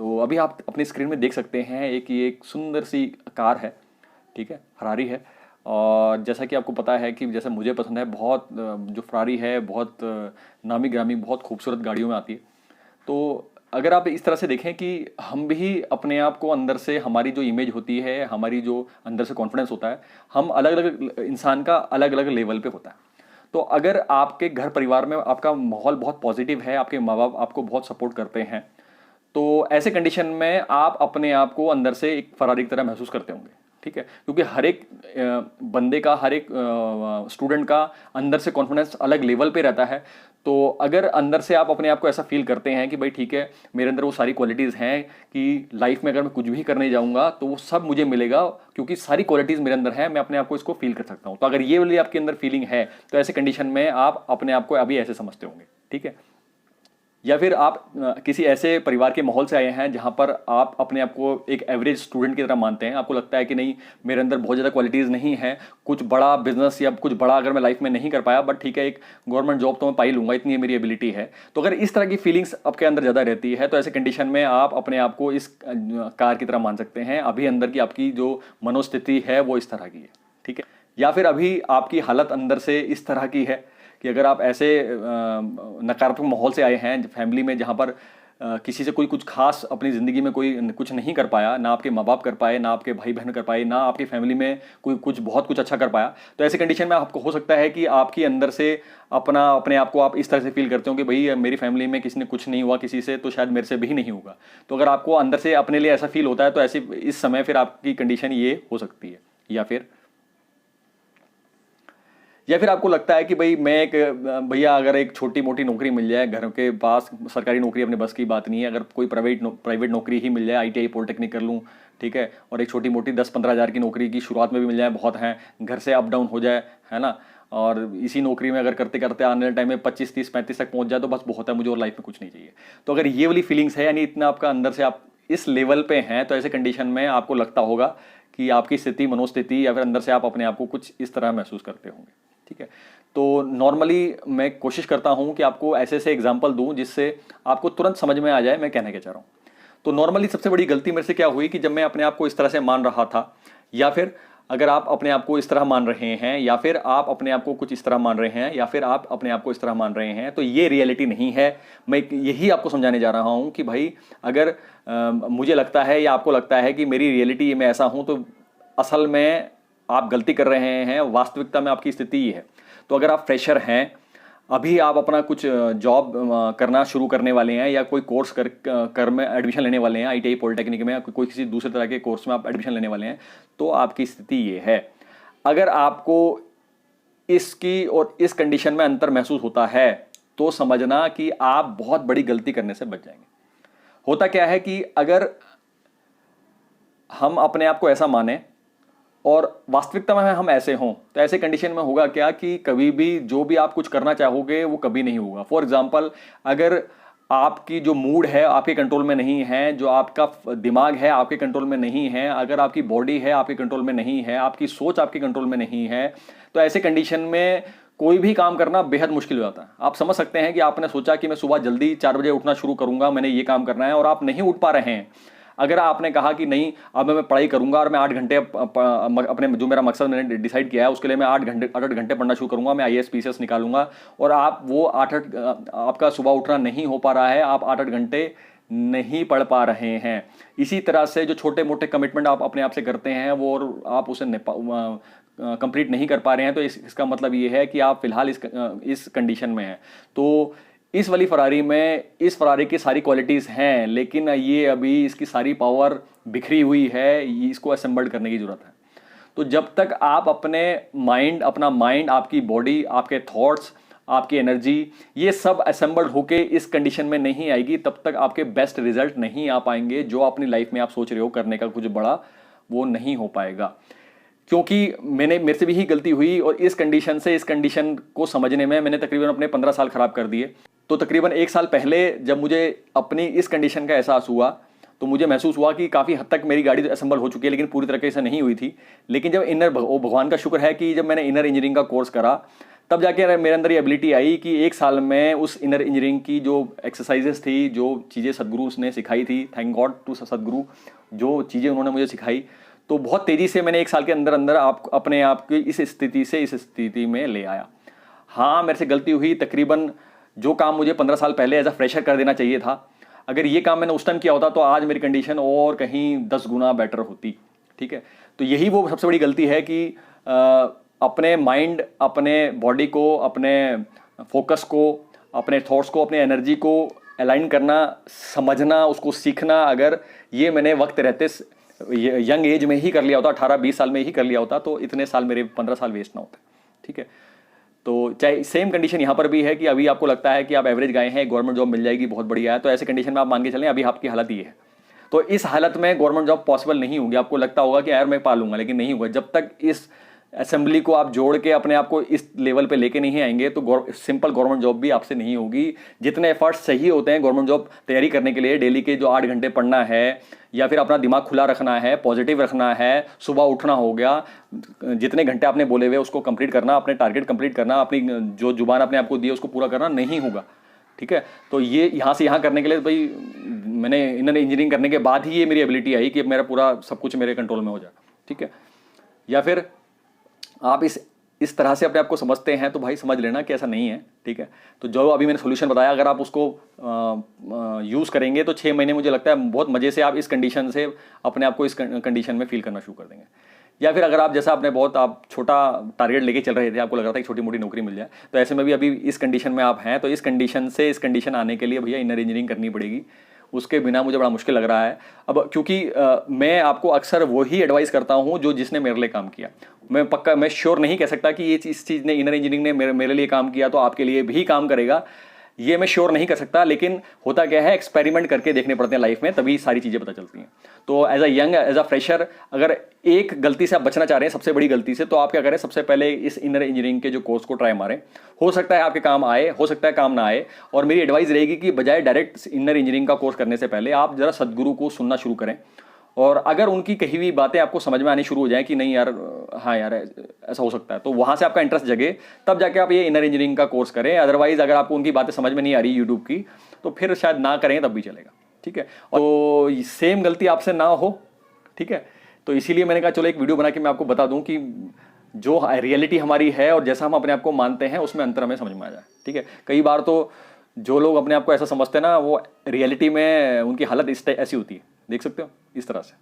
तो अभी आप अपनी स्क्रीन में देख सकते हैं ये एक सुंदर सी कार है, ठीक है, फरारी है। और जैसा कि आपको पता है कि जैसे मुझे पसंद है बहुत, जो फरारी है बहुत नामी ग्रामी बहुत खूबसूरत गाड़ियों में आती है। तो अगर आप इस तरह से देखें कि हम भी अपने आप को अंदर से, हमारी जो इमेज होती है, हमारी जो अंदर से कॉन्फिडेंस होता है, हम अलग अलग इंसान का अलग अलग लेवल पे होता है। तो अगर आपके घर परिवार में आपका माहौल बहुत पॉजिटिव है, आपके माँ बाप आपको बहुत सपोर्ट करते हैं, तो ऐसे कंडीशन में आप अपने आप को अंदर से एक फरारी की तरह महसूस करते होंगे, ठीक है। क्योंकि हर एक बंदे का, हर एक स्टूडेंट का अंदर से कॉन्फिडेंस अलग लेवल पे रहता है। तो अगर अंदर से आप अपने आप को ऐसा फील करते हैं कि भाई ठीक है, मेरे अंदर वो सारी क्वालिटीज़ हैं कि लाइफ में अगर मैं कुछ भी करने जाऊंगा तो वो सब मुझे मिलेगा, क्योंकि सारी क्वालिटीज़ मेरे अंदर है, मैं अपने आप को इसको फील कर सकता हूँ। तो अगर ये वाली आपके अंदर फीलिंग है तो ऐसे कंडीशन में आप अपने आप को अभी ऐसे समझते होंगे, ठीक है। या फिर आप किसी ऐसे परिवार के माहौल से आए हैं जहां पर आप अपने आप को एक एवरेज स्टूडेंट की तरह मानते हैं। आपको लगता है कि नहीं, मेरे अंदर बहुत ज़्यादा क्वालिटीज़ नहीं है, कुछ बड़ा बिजनेस या कुछ बड़ा अगर मैं लाइफ में नहीं कर पाया, बट ठीक है, एक गवर्नमेंट जॉब तो मैं पा ही लूंगा, इतनी मेरी एबिलिटी है। तो अगर इस तरह की फीलिंग्स आपके अंदर ज़्यादा रहती है तो ऐसे कंडीशन में आप अपने आप को इस कार की तरह मान सकते हैं। अभी अंदर की आपकी जो मनोस्थिति है वो इस तरह की है, ठीक है। या फिर अभी आपकी हालत अंदर से इस तरह की है कि अगर आप ऐसे नकारात्मक माहौल से आए हैं, फैमिली में जहाँ पर किसी से कोई कुछ खास अपनी ज़िंदगी में कोई कुछ नहीं कर पाया, ना आपके माँ बाप कर पाए, ना आपके भाई बहन कर पाए, ना आपकी फैमिली में कोई कुछ बहुत कुछ अच्छा कर पाया, तो ऐसे कंडीशन में आपको हो सकता है कि आपकी अंदर से अपने आप को आप इस तरह से फील करते हो कि भाई मेरी फैमिली में किसी ने कुछ नहीं हुआ किसी से, तो शायद मेरे से भी नहीं होगा। तो अगर आपको अंदर से अपने लिए ऐसा फील होता है तो ऐसे इस समय फिर आपकी कंडीशन ये हो सकती है। या फिर आपको लगता है कि भाई मैं एक भैया अगर एक छोटी मोटी नौकरी मिल जाए घर के पास, सरकारी नौकरी अपने बस की बात नहीं है, अगर कोई प्राइवेट नौकरी ही मिल जाए, आईटीआई पॉलिटेक्निक कर लूँ, ठीक है, और एक छोटी मोटी 10-15 हज़ार की नौकरी की शुरुआत में भी मिल जाए, बहुत हैं, घर से अप डाउन हो जाए, है ना, और इसी नौकरी में अगर करते करते आने वाले टाइम में 25-30-35 तक पहुंच जाए तो बस बहुत है, मुझे और लाइफ में कुछ नहीं चाहिए। तो अगर ये वाली फीलिंग्स है, यानी इतना आपका अंदर से आप इस लेवल पे हैं, तो ऐसे कंडीशन में आपको लगता होगा कि आपकी स्थिति, मनोस्थिति, या फिर अंदर से आप अपने आप को कुछ इस तरह महसूस करते होंगे, ठीक है। तो नॉर्मली मैं कोशिश करता हूं कि आपको ऐसे ऐसे एग्जाम्पल दूं जिससे आपको तुरंत समझ में आ जाए मैं कहना क्या चाह रहा हूं। तो नॉर्मली सबसे बड़ी गलती मेरे से क्या हुई कि जब मैं अपने आप को इस तरह से मान रहा था, या फिर अगर आप अपने आप को इस तरह मान रहे हैं, या फिर आप अपने आप को कुछ इस तरह मान रहे हैं, या फिर आप अपने आप को इस तरह मान रहे हैं, तो ये रियलिटी नहीं है। मैं यही आपको समझाने जा रहा हूं कि भाई अगर मुझे लगता है या आपको लगता है कि मेरी रियलिटी में ऐसा हूं, तो असल में आप गलती कर रहे हैं। वास्तविकता में आपकी स्थिति ये है। तो अगर आप फ्रेशर हैं, अभी आप अपना कुछ जॉब करना शुरू करने वाले हैं, या कोई कोर्स कर में एडमिशन लेने वाले हैं, आईटीआई पॉलिटेक्निक में, या कोई किसी दूसरे तरह के कोर्स में आप एडमिशन लेने वाले हैं, तो आपकी स्थिति ये है। अगर आपको इसकी और इस कंडीशन में अंतर महसूस होता है तो समझना कि आप बहुत बड़ी गलती करने से बच जाएंगे। होता क्या है कि अगर हम अपने आप को ऐसा माने और वास्तविकता में हम ऐसे हों, तो ऐसे कंडीशन में होगा क्या कि कभी भी जो भी आप कुछ करना चाहोगे वो कभी नहीं होगा। फॉर एग्जांपल, अगर आपकी जो मूड है आपके कंट्रोल में नहीं है, जो आपका दिमाग है आपके कंट्रोल में नहीं है, अगर आपकी बॉडी है आपके कंट्रोल में नहीं है, आपकी सोच आपके कंट्रोल में नहीं है, तो ऐसे कंडीशन में कोई भी काम करना बेहद मुश्किल हो जाता है। आप समझ सकते हैं कि आपने सोचा कि मैं सुबह जल्दी 4 बजे उठना शुरू करूंगा, मैंने ये काम करना है, और आप नहीं उठ पा रहे हैं। अगर आपने कहा कि नहीं, अब मैं पढ़ाई करूंगा और मैं 8 घंटे अपने जो मेरा मकसद मैंने डिसाइड किया है उसके लिए मैं 8 घंटे पढ़ना शुरू करूंगा, मैं आईएएस पीसीएस निकालूंगा, और आप वो 8 आपका सुबह उठना नहीं हो पा रहा है, आप 8 घंटे नहीं पढ़ पा रहे हैं। इसी तरह से जो छोटे मोटे कमिटमेंट आप अपने आप से करते हैं वो, और आप उसे कंप्लीट नहीं कर पा रहे हैं, तो इसका मतलब ये है कि आप फिलहाल इस कंडीशन में हैं। तो इस वाली फरारी में, इस फरारी की सारी क्वालिटीज़ हैं, लेकिन ये अभी इसकी सारी पावर बिखरी हुई है, इसको असेंबल्ड करने की ज़रूरत है। तो जब तक आप अपना माइंड, आपकी बॉडी, आपके थॉट्स, आपकी एनर्जी, ये सब असेंबल्ड होके इस कंडीशन में नहीं आएगी, तब तक आपके बेस्ट रिजल्ट नहीं आ पाएंगे। जो अपनी लाइफ में आप सोच रहे हो करने का कुछ बड़ा, वो नहीं हो पाएगा। क्योंकि मेरे से भी ही गलती हुई, और इस कंडीशन को समझने में मैंने तकरीबन अपने 15 साल खराब कर दिए। तो तकरीबन 1 साल पहले जब मुझे अपनी इस कंडीशन का एहसास हुआ, तो मुझे महसूस हुआ कि काफ़ी हद तक मेरी गाड़ी असेंबल हो चुकी है, लेकिन पूरी तरीके से नहीं हुई थी। लेकिन जब भगवान का शुक्र है कि जब मैंने इनर इंजीनियरिंग का कोर्स करा, तब जाके मेरे अंदर ये एबिलिटी आई कि एक साल में उस इनर इंजीनियरिंग की जो एक्सरसाइजेस थी, जो चीज़ें सदगुरु ने सिखाई थी, थैंक गॉड टू सदगुरु, जो चीज़ें उन्होंने मुझे सिखाई, तो बहुत तेज़ी से मैंने एक साल के अंदर अंदर अपने आप की इस स्थिति से इस स्थिति में ले आया। हाँ, मेरे से गलती हुई, तकरीबन जो काम मुझे 15 साल पहले एज अ फ्रेशर कर देना चाहिए था, अगर ये काम मैंने उस टाइम किया होता तो आज मेरी कंडीशन और कहीं 10 गुना बेटर होती। ठीक है, तो यही वो सबसे बड़ी गलती है कि अपने माइंड, अपने बॉडी को, अपने फोकस को, अपने थॉट्स को, अपने एनर्जी को अलाइन करना, समझना, उसको सीखना, अगर ये मैंने वक्त रहते यंग एज में ही कर लिया होता, 18-20 साल में ही कर लिया होता, तो इतने साल मेरे 15 साल वेस्ट ना होते। ठीक है, तो चाहे सेम कंडीशन यहाँ पर भी है कि अभी आपको लगता है कि आप एवरेज गए हैं, गवर्नमेंट जॉब मिल जाएगी, बहुत बढ़िया है, तो ऐसे कंडीशन में आप मान के चलें अभी आपकी हालत ये है, तो इस हालत में गवर्नमेंट जॉब पॉसिबल नहीं होगी। आपको लगता होगा कि यार मैं पालूंगा, लेकिन नहीं होगा। जब तक इस असेंबली को आप जोड़ के अपने आप को इस लेवल पे लेके नहीं आएंगे तो सिंपल गवर्नमेंट जॉब भी आपसे नहीं होगी। जितने एफर्ट्स सही होते हैं गवर्नमेंट जॉब तैयारी करने के लिए, डेली के जो 8 घंटे पढ़ना है, या फिर अपना दिमाग खुला रखना है, पॉजिटिव रखना है, सुबह उठना हो गया, जितने घंटे आपने बोले हुए उसको कंप्लीट करना, अपने टारगेट कंप्लीट करना, अपनी जो जुबान अपने आपको दी है उसको पूरा करना नहीं होगा। ठीक है, तो ये यहाँ से यहाँ करने के लिए भाई मैंने इनर इंजीनियरिंग करने के बाद ही ये मेरी एबिलिटी आई कि मेरा पूरा सब कुछ मेरे कंट्रोल में हो जाए। ठीक है, या फिर आप इस तरह से अपने आप को समझते हैं तो भाई समझ लेना कि ऐसा नहीं है। ठीक है, तो जो अभी मैंने सोल्यूशन बताया, अगर आप उसको यूज़ करेंगे तो 6 महीने मुझे लगता है बहुत मज़े से आप इस कंडीशन से अपने आप को इस कंडीशन में फील करना शुरू कर देंगे। या फिर अगर आप जैसा आपने आप छोटा टारगेट लेके चल रहे थे, आपको लग रहा था कि छोटी मोटी नौकरी मिल जाए, तो ऐसे में भी अभी इस कंडीशन में आप हैं, तो इस कंडीशन से इस कंडीशन आने के लिए भैया इनर इंजीनियरिंग करनी पड़ेगी। उसके बिना मुझे बड़ा मुश्किल लग रहा है अब, क्योंकि मैं आपको अक्सर वही एडवाइस करता हूँ जो जिसने मेरे लिए काम किया। मैं श्योर नहीं कह सकता कि इस चीज़ ने, इनर इंजीनियरिंग ने मेरे लिए काम किया तो आपके लिए भी काम करेगा, ये मैं श्योर नहीं कर सकता। लेकिन होता क्या है, एक्सपेरिमेंट करके देखने पड़ते हैं लाइफ में, तभी सारी चीज़ें पता चलती हैं। तो as a young, as a fresher, अगर एक गलती से आप बचना चाह रहे हैं, सबसे बड़ी गलती से, तो आप क्या करें, सबसे पहले इस इनर इंजीनियरिंग के जो कोर्स को ट्राई मारें। हो सकता है आपके काम आए, हो सकता है काम ना आए। और मेरी एडवाइस रहेगी कि बजाय डायरेक्ट इनर इंजीनियरिंग का कोर्स करने से पहले आप जरा सदगुरु को सुनना शुरू करें, और अगर उनकी कही हुई बातें आपको समझ में आनी शुरू हो जाए कि नहीं यार, हाँ यार ऐसा हो सकता है, तो वहाँ से आपका इंटरेस्ट जगे, तब जाके आप ये इनर इंजीनियरिंग का कोर्स करें। अदरवाइज अगर आपको उनकी बातें समझ में नहीं आ रही यूट्यूब की, तो फिर शायद ना करें, तब भी चलेगा। ठीक है, तो सेम गलती आपसे ना हो। ठीक है, तो इसीलिए मैंने कहा चलो एक वीडियो बना के मैं आपको बता दूं कि जो रियलिटी हमारी है और जैसा हम अपने आप को मानते हैं उसमें अंतर हमें समझ में आ जाए। ठीक है, कई बार तो जो लोग अपने आप को ऐसा समझते हैं ना, वो रियलिटी में उनकी हालत ऐसी होती है, देख सकते हो इस तरह से।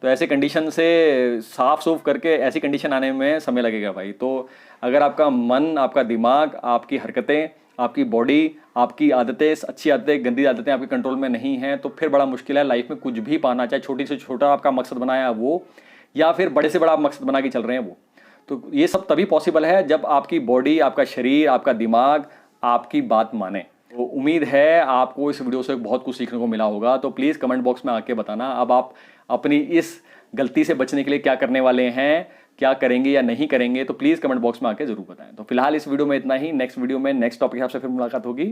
तो ऐसे कंडीशन से साफ सूफ करके ऐसी कंडीशन आने में समय लगेगा भाई। तो अगर आपका मन, आपका दिमाग, आपकी हरकतें, आपकी बॉडी, आपकी आदतें, अच्छी आदतें, गंदी आदतें आपके कंट्रोल में नहीं हैं, तो फिर बड़ा मुश्किल है लाइफ में कुछ भी पाना, चाहे छोटी से छोटा आपका मकसद बनाया वो, या फिर बड़े से बड़ा आप मकसद बना के चल रहे हैं वो। तो ये सब तभी पॉसिबल है जब आपकी बॉडी, आपका शरीर, आपका दिमाग आपकी बात माने। तो उम्मीद है आपको इस वीडियो से बहुत कुछ सीखने को मिला होगा। तो प्लीज़ कमेंट बॉक्स में आके बताना अब आप अपनी इस गलती से बचने के लिए क्या करने वाले हैं, क्या करेंगे या नहीं करेंगे, तो प्लीज़ कमेंट बॉक्स में आके जरूर बताएं। तो फिलहाल इस वीडियो में इतना ही। नेक्स्ट वीडियो में नेक्स्ट टॉपिक के हिसाब से फिर मुलाकात होगी।